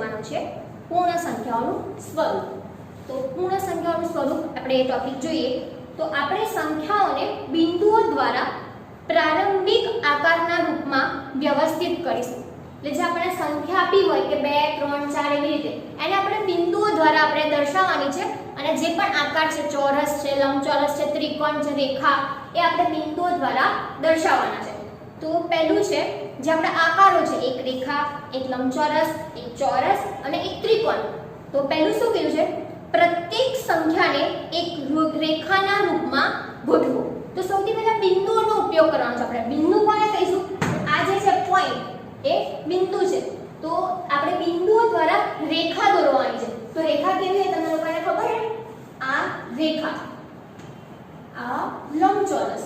જોવાનો છે પૂર્ણ સંખ્યાઓનું સ્વરૂપ। તો પૂર્ણ સંખ્યાઓનું સ્વરૂપ આપણે એ ટોપિક જોઈએ તો આપણે સંખ્યાઓને બિંદુઓ દ્વારા પ્રારંભિક આકારના રૂપમાં વ્યવસ્થિત કરીશું। એટલે જે આપણે સંખ્યા આપી હોય કે 2 3 4 એવી રીતે એને આપણે બિંદુઓ દ્વારા આપણે દર્શાવવાની છે અને જે પણ આકાર છે ચોરસ છે લંબચોરસ છે ત્રિકોણ છે રેખા એ આપણે બિંદુઓ દ્વારા દર્શાવવાના છે। તો પહેલું છે જે આપણે આકારો છે એક રેખા એક લંબચોરસ એક ચોરસ અને એક ત્રિકોણ। તો પહેલું શું કીધું છે પ્રત્યેક સંખ્યાને એક રેખાના રૂપમાં ગોઠવો। તો સૌથી પહેલા બિંદુઓનો ઉપયોગ કરવાનો છે આપણે બિંદુ કોને કહીશું આ જે છે પોઈન્ટ એ બિંદુ છે। તો આપણે બિંદુઓ દ્વારા રેખા દોરવાની છે। તો રેખા કેવી છે તમને લોકોને ખબર છે આ રેખા આ લંબચોરસ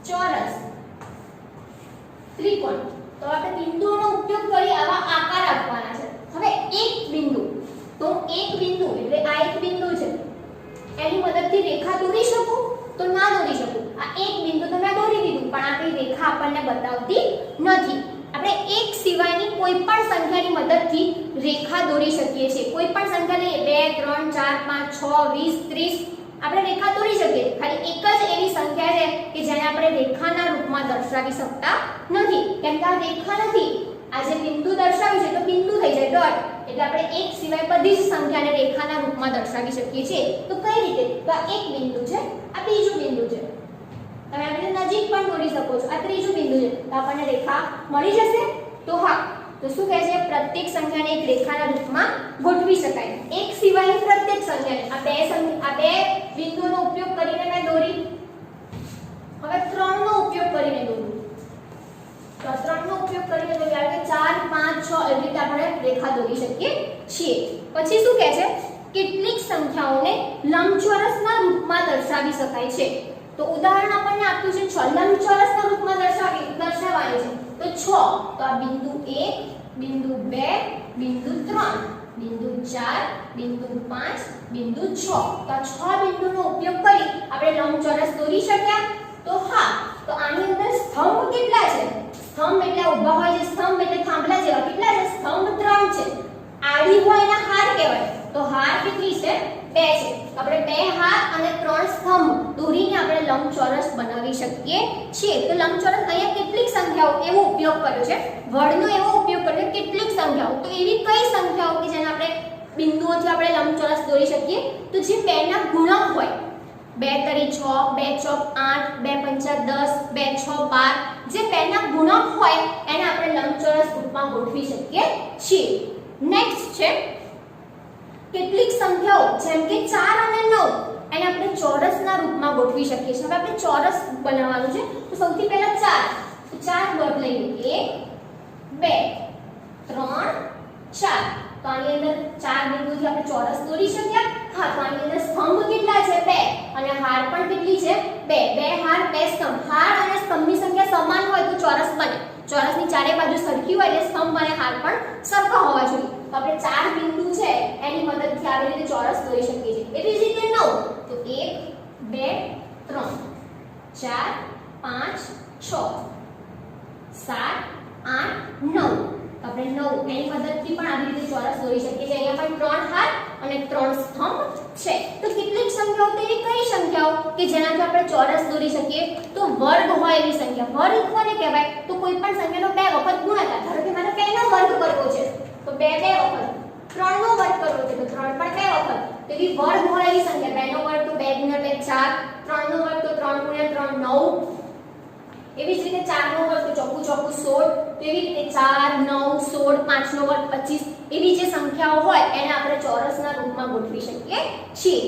ચોરસ ત્રિકોણ। તો આપણે બિંદુઓનો ઉપયોગ કરી આવા આકાર આપવાના છે। હવે એક બિંદુ તો એક બિંદુ એટલે આ એક બિંદુ છે એની મદદથી રેખા દોરી શકું તો ના દોરી શકું। આ એક બિંદુ તો મેં દોરી દીધું પણ આપણી રેખા આપણને બતાવતી નથી। આપણે એક સિવાયની કોઈ પણ સંખ્યાની મદદથી રેખા દોરી શકીએ છીએ। કોઈ પણ સંખ્યા લઈએ 2 3 4 5 6 20 30 આપણે રેખા દોરી શકીએ। ખાલી એક જ એવી સંખ્યા છે કે જેને આપણે રેખાના રૂપમાં દર્શાવી શકતા નથી કેમ કે આ રેખા નથી। આ જે બિંદુ દર્શાવ્યું છે તો બિંદુ થઈ જાય ડોટ એટલે આપણે એક સિવાય બધી જ સંખ્યાને રેખાના રૂપમાં દર્શાવી શકીએ છીએ। તો કઈ રીતે તો આ એક બિંદુ છે આ બીજું બિંદુ છે તમે આ રીતે નજીક પણ દોરી શકો છો। આ ત્રીજું બિંદુ છે તો આપણને રેખા મળી જશે। તો હા તો શું કહે છે પ્રત્યેક સંખ્યાને એક રેખાના રૂપમાં ગોઠવી શકાય। એક સિવાયની પ્રત્યેક સંખ્યાને આ બે બિંદુઓનો ઉપયોગ કરીને મેં દોરી। હવે 3 નો ઉપયોગ કરીને દોરું તો 3 નો ઉપયોગ કરીને દોરી એટલે 4 5 6 એવી રીતે આપણે રેખા દોરી શકીએ છીએ। પછી શું કહે છે કેટલીક સંખ્યાઓને લંબચોરસના રૂપમાં દર્શાવી શકાય છે। તો ઉદાહરણ આપણને આપ્યું છે 6 લંબચોરસના રૂપમાં દર્શાવવાની છે તો 6 તો આ બિંદુ 1 બિંદુ 2 બિંદુ 3 બિંદુ 4 બિંદુ 5 બિંદુ 6 તો આ 6 બિંદુનો ઉપયોગ કરી આપણે લંબચોરસ દોરી શક્યા। તો હા તો આની અંદર સ્તંભ કેટલા છે સ્તંભ એટલે ઊભા હોય જે સ્તંભ એટલે થાંભલા જેવા કેટલા છે સ્તંભ 3 છે। આડી હોય એના હાર કહેવાય તો હાર કેટલી છે 2 છે। આપણે 2 હાર અને 3 સ્તંભ દોરીને આપણે લંબચોરસ બનાવી શકીએ છીએ। તો લંબચોરસ અહીંયા કેટલીક સંખ્યાઓ એવો ઉપયોગ કર્યો છે વર્ણનો એવો ઉપયોગ કર્યો કેટલીક સંખ્યાઓ તો એવી કઈ સંખ્યાઓ કે જેને આપણે બિંદુઓથી આપણે લંબચોરસ દોરી શકીએ તો જે 2 ના ગુણક હોય 2 તરી 6 2 ચોક 8 2 પંચા 10 2 6 12 જે 2 ના ગુણક હોય એને આપણે લંબચોરસ રૂપમાં ગોઠવી શકીએ છીએ। નેક્સ્ટ છે કેટલીક સંખ્યાઓ જેમ કે 4 અને 9 એને આપણે ચોરસના રૂપમાં ગોઠવી શકીએ છીએ। હવે આપણે ચોરસ બનાવવાનું છે તો સૌથી પહેલા 4 તો 4 ડોટ લઈએ 1 2 3 4 તો આની અંદર 4 બિંદુથી આપણે ચોરસ દોરી શક્યા। હા તો આની અંદર સ્તંભ કેટલા છે 2 અને હાર પણ કેટલી છે 2 હાર 2 સ્તંભ હાર અને સ્તંભની સંખ્યા સમાન હોય તો ચોરસ બને। ચોરસની ચારે બાજુ સરખી હોય એટલે સ્તંભ અને હાર પણ સરખા હોવા જોઈએ। તો આપણે 4 બિંદુ છે એની મદદથી આવી રીતે ચોરસ દોરી શકીએ છીએ। એવી જ રીતે 9 તો 1 2 3 4 5 6 7 8 9 આપણે 9 એની મદદથી પણ આવી રીતે ચોરસ દોરી શકીએ છીએ। અહીંયા પણ 3 હાર અને 3 સ્તંભ છે। તો કેટલીક સંખ્યાઓ તો એવી કઈ સંખ્યાઓ કે જેનાથી આપણે ચોરસ દોરી શકીએ તો વર્ગ હોય એવી સંખ્યા। વર્ગ કોને કહેવાય તો કોઈ પણ સંખ્યાનો 2 વખત ગુણાકાર ધારો કે મારે 2 નો વર્ગ કરવો છે તો 2 2 વખત 3 નો વર્ગ કરવો છે તો 3 પણ 2 વખત તો એવી વર્ગ હોય એવી સંખ્યા 2 નો વર્ગ તો 2 ગુણ્યા 2 4 3 નો વર્ગ તો 3 ગુણ્યા 3 9 એવી જ રીતે 4 નો વર્ગ તો ચોકુ ચોકુ 16 તો એવી રીતે 4 9 16 5 નો વર્ગ 25 એવી જે સંખ્યાઓ હોય એને આપણે ચોરસના રૂપમાં ગોઠવી શકીએ છીએ।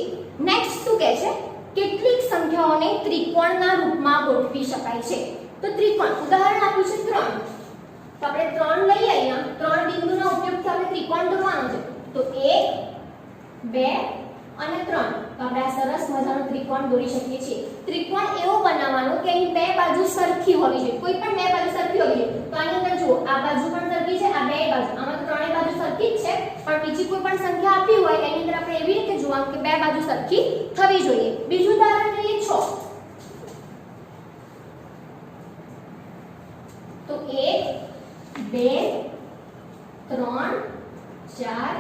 નેક્સ્ટ શું કહે છે કેટલીક સંખ્યાઓને ત્રિકોણના રૂપમાં ગોઠવી શકાય છે। તો ત્રિકોણ ઉદાહરણ આપ્યું છે 3 તો આપણે 3 લઈએ અહીંયા 3 બિંદુના ઉપયોગથી આપણે ત્રિકોણ દોરવાનો છે તો 1 2 અને 3 તો આપણે આ સરસ મજાનો ત્રિકોણ દોરી શકીએ છીએ। ત્રિકોણ એવો બનાવવાનો કે એની 2 બાજુ સરખી હોવી જોઈએ કોઈ પણ 2 બાજુ સરખી હોવી જોઈએ। તો આની અંદર જુઓ આ બાજુ પણ સરખી છે આ 2 બાજુ આમાં ત્રણેય બાજુ સરખી જ છે પણ બીજી કોઈ પણ સંખ્યા આપી હોય એની અંદર આપણે એવી રીતે જોવાનું કે 2 બાજુ સરખી થવી જોઈએ। બીજું ઉદાહરણ લઈએ 6 તો 1 2 3 4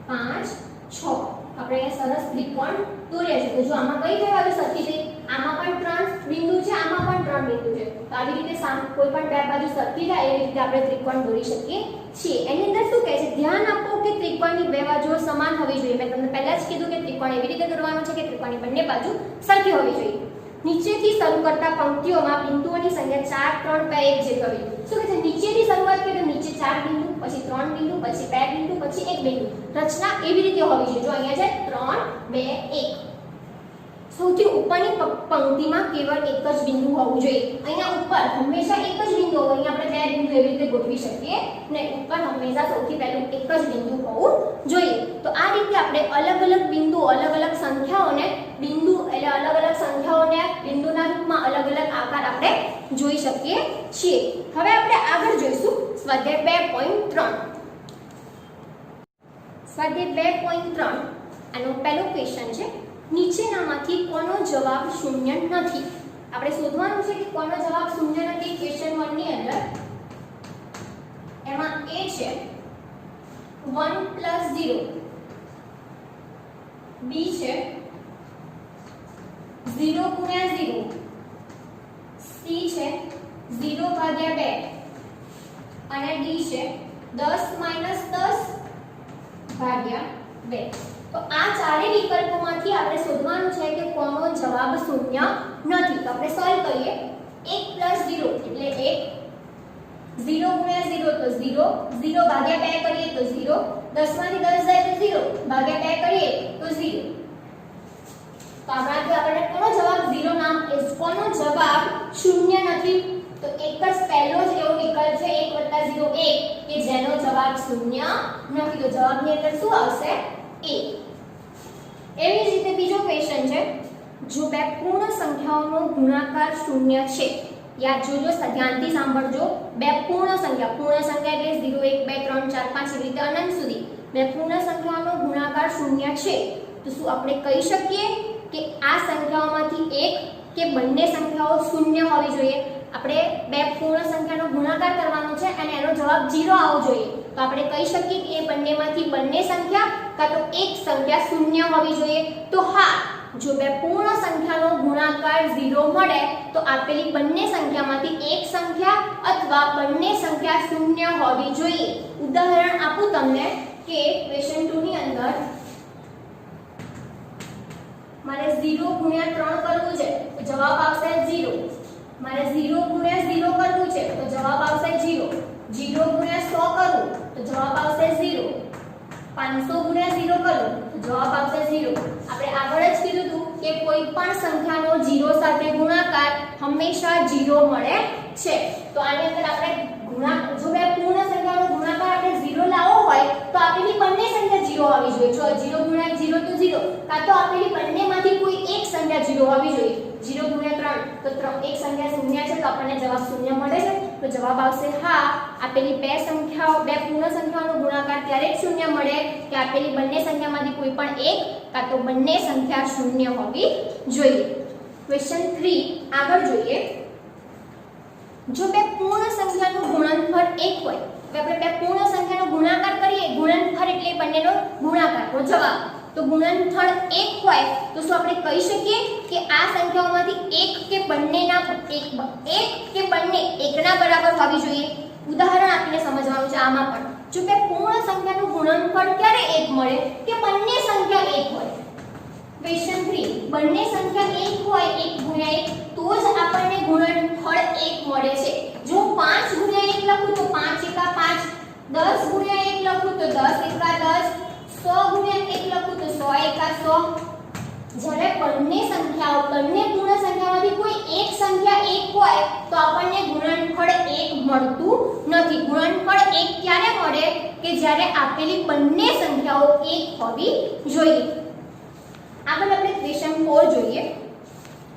5 6 આપણે અહીંયા સરસ ત્રિકોણ દોર્યા છે. તો જો આમાં કઈ કઈ બાજુ સરખી છે? આમાં પણ 3 બિંદુ છે, આમાં પણ 3 બિંદુ છે. તો આવી રીતે કોઈ પણ બે બાજુ સરખી થાય એવી રીતે આપણે ત્રિકોણ દોરી શકીએ છીએ. એની અંદર શું કહે છે? ધ્યાન આપો કે ત્રિકોણની બે બાજુઓ સમાન હોવી જોઈએ. મેં તમને પહેલા જ કીધું કે ત્રિકોણ એવી રીતે દોરવાનો છે કે ત્રિકોણની બંને બાજુ સરખી હોવી જોઈએ. નીચેથી શરૂ કરતા પંક્તિઓમાં બિંદુઓની સંખ્યા 4 3 2 1 જેવી હોવી જોઈએ. શું કહે છે? નીચેથી શરૂઆત કરીએ તો નીચે 4 બિંદુ, પછી 3 બિંદુ, પછી 2 બિંદુ, પછી 1 બિંદુ. રચના એવી રીતે હોવી જોઈએ. જો અહીંયા છે 3 2 1. સૌથી ઉપરની પંક્તિમાં કેવળ એક જ બિંદુ હોવું જોઈએ. અહીંયા ઉપર હંમેશા એક જ બિંદુ હોય. અહીંયા આપણે બે બિંદુ એવી રીતે ગોઠવી શકીએ ને ઉપર હંમેશા સૌથી પહેલું એક જ બિંદુ હોવું જોઈએ. તો આ રીતે આપણે અલગ અલગ બિંદુ, અલગ અલગ સંખ્યાઓને બિંદુ એટલે અલગ અલગ સંખ્યાઓને બિંદુના રૂપમાં અલગ અલગ આકાર આપણે જોઈ શકીએ છીએ. હવે આપણે આગળ જોઈશું સ્વાધ્યાય 2.3. સ્વાધ્યાય 2.3 આનો પહેલો ક્વેશ્ચન છે. નીચેનામાંથી કોનો જવાબ શૂન્ય નથી? આપણે શોધવાનું છે કે કોનો જવાબ શૂન્ય નથી. ક્વેશ્ચન 1 ની અંદર એમાં એ છે 1 + 0, બી છે 0 × 0, સી છે 0/2 અને ડી છે 10 - 10/2. તો આ ચારે વિકલ્પોમાંથી આપણે શોધવાનું છે કે કોનો જવાબ શૂન્ય નથી. તો આપણે સોલ્વ કરીએ. 1 + 0 એટલે 1, 0 × 0 તો 0, 0/2 કરીએ તો 0, 10 માંથી 10 જાય તો 0/2 કરીએ તો 0. તો આમાંથી આપણને કોનો જવાબ 0 નામ કોનો જવાબ શૂન્ય નથી? તો એક જ પહેલો જ એવો વિકલ્પ છે 1 + 0 1 કે જેનો જવાબ શૂન્ય નથી. તો જવાબની અંદર શું આવશે? A. એવી જ રીતે બીજો ક્વેશ્ચન છે. જો બે પૂર્ણ સંખ્યાઓનો ગુણાકાર શૂન્ય છે, યાદ જોજો, ધ્યાનથી સાંભળજો. બે પૂર્ણ સંખ્યા એટલે 0 1 2 3 4 5 એવી રીતે અનંત સુધી બે પૂર્ણ સંખ્યાઓનો ગુણાકાર શૂન્ય છે, તો શું આપણે કહી શકીએ કે આ સંખ્યાઓમાંથી એક કે બંને સંખ્યાઓ શૂન્ય હોવી જોઈએ? આપણે બે પૂર્ણ સંખ્યાનો ગુણાકાર કરવાનો છે અને એનો જવાબ 0 આવવો જોઈએ. તો આપણે કહી શકીએ કે એ બંનેમાંથી બંને સંખ્યા કાં તો એક સંખ્યા શૂન્ય હોવી જોઈએ. તો હા, જો બે પૂર્ણ સંખ્યાનો ગુણાકાર 0 મળે તો આપેલી બંને સંખ્યામાંથી એક સંખ્યા અથવા બંને સંખ્યા શૂન્ય હોવી જોઈએ. ઉદાહરણ આપું તમને કે ક્વેશ્ચન 2 ની અંદર મારે 0 × 3 કરવું છે તો જવાબ આવશે 0. મારે 0 × 0 કરવું છે તો જવાબ આવશે 0. 0 × 100 કરવું તો જવાબ આવશે 0. 500 × 0 કરવું તો જવાબ આવશે 0. આપણે આગળ જ કીધું હતું કે કોઈ પણ સંખ્યાનો 0 સાથે ગુણાકાર હંમેશા 0 મળે છે. તો આની અંદર આપણે જો બે પૂર્ણ સંખ્યાનો ગુણાકાર આપણે 0 લાવવો હોય તો આપેલી બંને સંખ્યા 0 હોવી જોઈએ. જો 0 × 0 તો 0, કાં તો આપેલી બંનેમાંથી કોઈ એક સંખ્યા 0 હોવી જોઈએ. 0 × 3 તો એક સંખ્યા શૂન્ય છે તો આપણને જવાબ શૂન્ય મળે છે. તો જવાબ આવશે હા. આપેલી બે પૂર્ણ સંખ્યાઓનો ગુણાકાર ત્યારે જ શૂન્ય મળે કે આપેલી બંને સંખ્યામાંથી કોઈ પણ એક કાં તો બંને સંખ્યા શૂન્ય હોવી જોઈએ. ક્વેશ્ચન 3 આગળ જોઈએ. જો બે પૂર્ણ સંખ્યાનું ગુણનફળ 1 હોય, તો આપણે બે પૂર્ણ સંખ્યાનો ગુણાકાર કરીએ, ગુણનફળ એટલે બંનેનો ગુણાકારનો જવાબ. તો ગુણનફળ 1 હોય તો શું આપણે કહી શકીએ કે આ સંખ્યાઓમાંથી એક કે બંનેના એકના બરાબર હોવી જોઈએ? ઉદાહરણ આપીને સમજવાનું છે. આમાં પણ જો બે પૂર્ણ સંખ્યાનું ગુણનફળ ક્યારે 1 મળે કે બંને સંખ્યા 1 હોય. ક્વેશ્ચન 3 બંને સંખ્યા 1 હોય 1 × 1 તો જ આપણને ગુણનફળ 1 મળે છે. જો 5 × 1 લખું તો 5 × 5, 10 × 1 લખું તો 10 × 10, 100 × 1 લખું તો 100 × 100. જ્યારે બંને પૂર્ણ સંખ્યામાંથી કોઈ એક સંખ્યા 1 હોય તો આપણને ગુણનફળ 1 મળતું નથી. ગુણનફળ 1 ક્યારે મળે કે જ્યારે આપેલી બંને સંખ્યાઓ 1 હોવી જોઈએ. આગળ આપણે ક્વેશ્ચન 4 જોઈએ.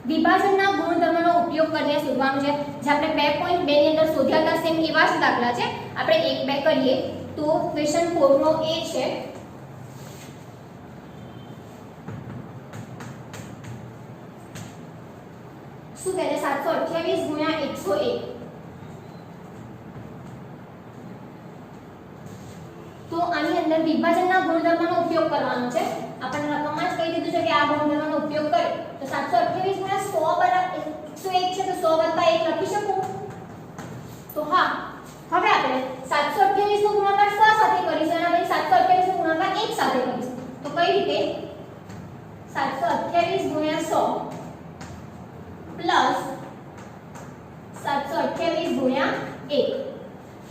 વિભાજનના ગુણધર્મનો ઉપયોગ કરીને શોધવાનું છે. જે આપણે 2.2 ની અંદર શોધ્યા હતા સેમ એવા જ દાખલા છે. આપણે 1 2 કરીએ તો ક્વેશ્ચન 4 નો એ છે શું કહે છે 728 × 101. તો આની અંદર અંદર વિભાજનના ગુણધર્મનો ઉપયોગ કરવાનો છે. આપણને રકમમાં જ કહી દીધું છે કે આ ગુણધર્મનો ઉપયોગ કરે તો 728 ગુણ્યા 100 બરાબર 101 છે તો 100 વત્તા 1 લખી શકું? તો હા. હવે આપણે 728 નો ગુણાકાર 100 સાથે કરીશું અને પછી 728 નો ગુણાકાર 1 સાથે કરીશું. તો કઈ રીતે? 728 ગુણ્યા 100 પ્લસ 728 ગુણ્યા 1.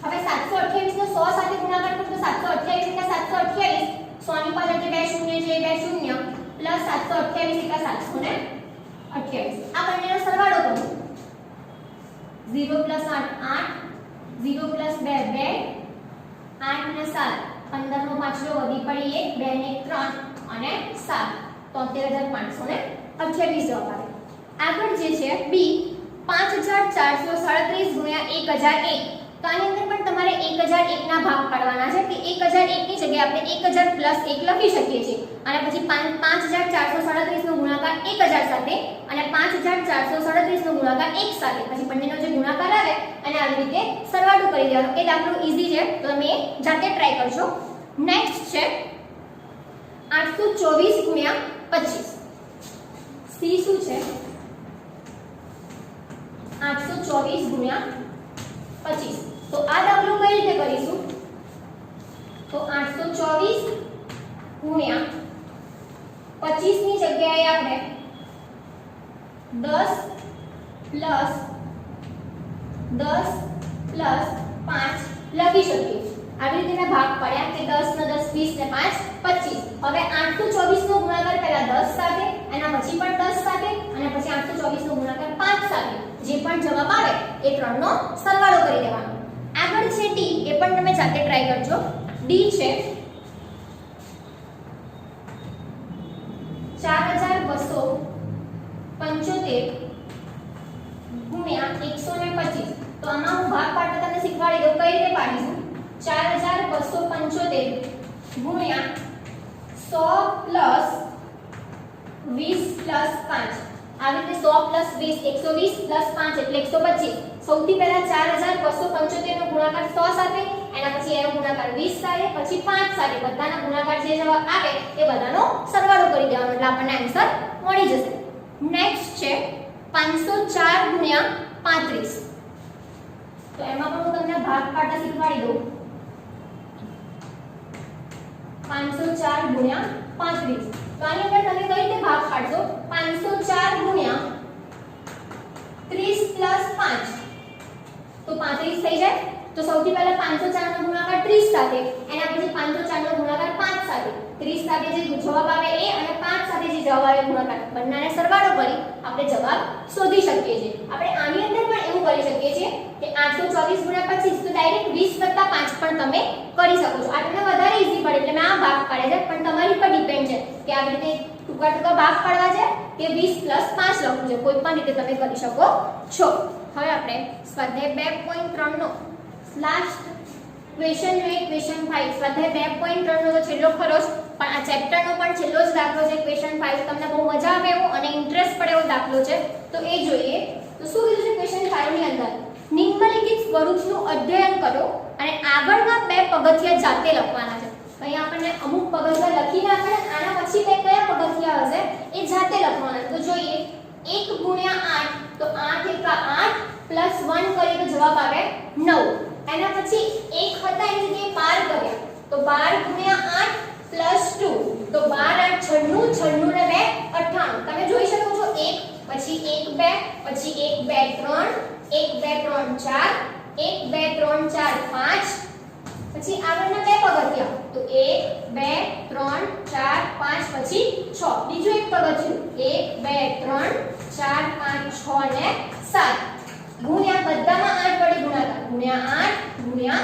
હવે 728 નો 100 સાથે ગુણાકાર કરું તો 728 * 728 100 ની પાછળ જે બે શૂન્ય છે એ બે શૂન્ય પ્લસ 728 * 728 આ બંનેનો સરવાળો કરો. 0 + 8 8 0 + 2 2 8 ને 7 15 નો પાછલો વધી પડી 1 2 ને 3 અને 7 73528 જવાબ આવે. આગળ જે છે બી 5437 ગુણ્યા 1001. તો આની અંદર પણ તમારે 1001 ના ભાગ પાડવાના છે કે 1001 ની જગ્યાએ આપણે 1000 + 1 લખી શકીએ છીએ અને પછી 5437 નો ગુણાકાર 1000 સાથે અને 5437 નો ગુણાકાર 1 સાથે પછી બંનેનો જે ગુણાકાર આવે અને આવી રીતે સરવાળો કરી દેવાનો. એ દાખલો ઈઝી છે તો તમે જાતે ટ્રાય કરજો. નેક્સ્ટ છે 824 ગુણ્યા 25. સી શું છે? 824 ગુણ્યા 25. તો આ દાખલો કઈ રીતે કરીશું? તો 824 ગુણ્યા 25 ની જગ્યાએ આપણે 10 + 5 લખી શકીએ. આવી રીતે મેં ભાગ પાડ્યા કે 10 નો 10 20 ને 5 25. હવે 824 નો ગુણાકાર પહેલા 10 સાથે એના પછી પણ 10 સાથે અને પછી 824 નો ગુણાકાર 5 સાથે જે પણ જવાબ આવે એ ત્રણનો સરવાળો કરી દેવાનો. આગળ છે ડી. એ પણ તમે જાતે ટ્રાય કરજો. ડી છે 4275 ગુણ્યા 125. તો આમાં હું ભાગ પાડતા તમને શીખવાડી દઉં કઈ રીતે પાડીશું. 4275 ગુણ્યા 100 + 20 + 5. આવી રીતે 100 + 20 120 + 5 એટલે 125. સૌથી પહેલા 4275 નો ગુણાકાર 100 સાથે એના પછી એનો ગુણાકાર 20 સાથે પછી 5 સાથે બધાના ગુણાકાર જે જવાબ આવે એ બધાનો સરવાળો કરી દેવાનો એટલે આપણને આન્સર મળી જશે. નેક્સ્ટ છે 504 ગુણ્યા 35. તો એમાં પણ હું તમને ભાગ પાડતા શીખવાડી દઉં. 504 ગુણ્યા 35. તો આની અંદર તમે કઈ રીતે ભાગ પાડશો? 504 ગુણ્યા 30 + 5 તો 35 થઈ જાય. તો સૌથી પહેલા 504 નો ગુણાકાર 30 સાથે એના પછી 504 નો ગુણાકાર 5 સાથે 30 સાથે જે જવાબ આવે એ અને 5 સાથે જે જવાબ આવે ગુણાકાર બંનેને સરવાળો કરી આપણે જવાબ શોધી શકીએ છીએ. આપણે આની અંદર પણ એવું કરી શકીએ છીએ કે 824 ગુણ્યા 25 તો ડાયરેક્ટ 20 + 5 પણ તમે કરી શકો છો. આ તમને વધારે ઈઝી પડે એટલે મેં આ ભાગ પાડે છે પણ તમારી પર ડિપેન્ડ છે કે આવી રીતે ટૂંકા ટૂંકા ભાગ પાડવા છે કે 20 + 5 લખવું છે. કોઈ પણ રીતે તમે કરી શકો છો. હવે આપણે સ્વાધ્યાય 2.3 નો લાસ્ટ ક્વેશ્ચન જોઈએ. ક્વેશ્ચન 5 સ્વાધ્યાય 2.3 નો તો છેલ્લો ખરો જ પણ આ ચેપ્ટર નો પણ છેલ્લો જ દાખલો છે. ક્વેશ્ચન 5 તમને બહુ મજા આવે એવો અને ઇન્ટરેસ્ટ પડે એવો દાખલો છે તો એ જોઈએ. તો શું કીધું છે ક્વેશ્ચન 5 ની અંદર? નિમ્નલિખિત સ્વરૂપનું અધ્યયન કરો અને આગળના બે પગથિયા જાતે લખવાના છે. અહીં આપણને અમુક પગથિયા લખીને આપણે આના પછી બે કયા પગથિયા હશે એ જાતે લખવાના. તો જોઈએ 1 ગુણ્યા 8 તો 8 * 8 + 1 કરીએ તો જવાબ આવે 9. એના પછી 1 હતા એની જગ્યાએ 12 કર્યા તો 12 ગુણ્યા 8 + 2 તો 12 8 96 96 ને 2 98. તમે જોઈ શકો છો 1 પછી 1 2 પછી 1 2 3 1 2 3 4 1 2 3 4 5 પછી આગળના બે પગથિયા તો 1 2 3 4 5 પછી 6. બીજું એક પગથિયું 1 2 3 4 5 6 ને 7 ગુણ્યા બધામાં 8 વડે ગુણાકાર ગુણ્યા 8 ગુણ્યા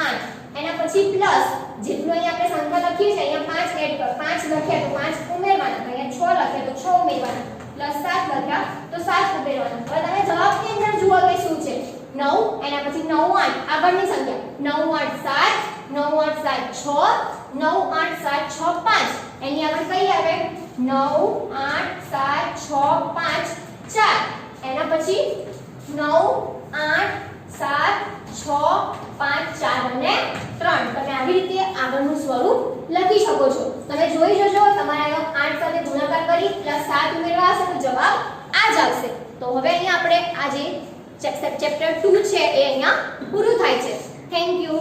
8 એના પછી પ્લસ જેટલું અહીંયા આપણે સંખ્યા લખીએ છે અહીંયા 5 એડ કર 5 લખ્યા તો 5 ઉમેરવાના અહીંયા 6 લખ્યા તો 6 ઉમેરવાના પ્લસ 7 લખ્યા તો 7 ઉમેરવાના. હવે તમે જવાબની અંદર જુઓ કે શું છે 9 એના પછી 9 8 આગળની સંખ્યા 9 8 7 9 8 7 6 9 8 7 6 5 એની આગળ કઈ આવે 9 8 7 6 5 4 એના પછી 9 8 7 6 5 4 અને 3. તમે આવી રીતે આગળ આગળનું સ્વરૂપ લખી શકો છો. તમે જોઈ જજો તમારે આનો 8 સાથે ગુણાકાર કરી +7 ઉમેરવા હશે તો જવાબ આ જ આવશે. તો હવે અહીંયા આપણે આ જે ચેપ્ટર 2 છે એ અહીંયા પૂરું થાય છે. Thank you.